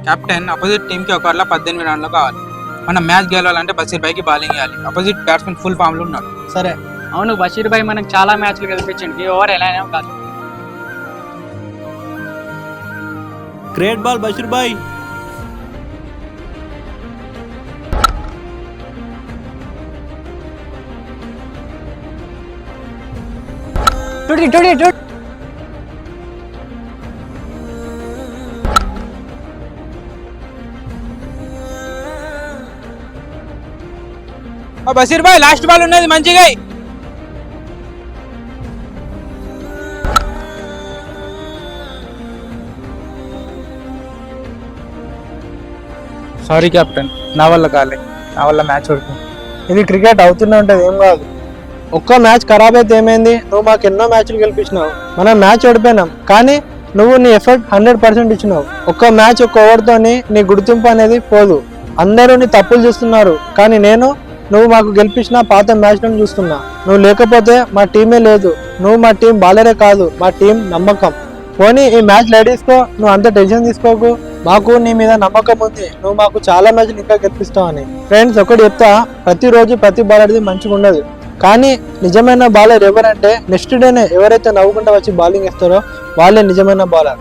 Captain opposite టీంకి ఒక ఓవర్లో 18 రన్లు కావాలి. మనం మ్యాచ్ గెలవాలంటే బషీర్ భాయ్కి బౌలింగ్ వేయాలి. అపోజిట్ బ్యాట్స్మెన్ ఫుల్ ఫామ్లో ఉన్నాడు. సరే. అవును, బషీర్ భాయ్ మనకు చాలా మ్యాచ్లు గెలిపించండి. ఈ ఓవర్ ఎలా అయినా కాదు. గ్రేట్ బాల్ బషీర్ భాయ్. బషీర్ భాయ్ లాస్ట్ బాల్ ఉన్నది మంచిగా. సారీ కెప్టెన్, నా వల్ల కాలే, నా వల్ల మ్యాచ్ ఓడిపోయింది. ఇది క్రికెట్ అవుతూనే ఉంటుంది, ఏం కాదు. ఒక్క మ్యాచ్ ఖరాబ్ అయితే ఏమైంది? నువ్వు మాకు ఎన్నో మ్యాచ్లు గెలిపించినావు. మనం మ్యాచ్ ఓడిపోయినాం, కానీ నువ్వు నీ ఎఫర్ట్ 100% ఇచ్చినావు. ఒక్క మ్యాచ్ ఒక్క ఓవర్తోని నీ గుర్తింపు అనేది పోదు. అందరూ నీ తప్పులు చూస్తున్నారు, కానీ నువ్వు మాకు గెలిపించిన పాత మ్యాచ్లను చూస్తున్నా. నువ్వు లేకపోతే మా టీమే లేదు. నువ్వు మా టీం బాలరే కాదు, మా టీం నమ్మకం. పోనీ ఈ మ్యాచ్ లేడీస్కో, నువ్వు అంత టెన్షన్ తీసుకోకు. మాకు నీ మీద నమ్మకం ఉంది, నువ్వు మాకు చాలా మ్యాచ్లు ఇంకా గెలిపిస్తావని. ఫ్రెండ్స్, ఒకటి చెప్తా, ప్రతిరోజు ప్రతి బాలర్ది మంచిగా ఉండదు. కానీ నిజమైన బౌలర్ ఎవరంటే నెక్స్ట్ డేనే ఎవరైతే నవ్వుకుంటా వచ్చి బౌలింగ్ వేస్తారో వాళ్ళే నిజమైన బౌలర్.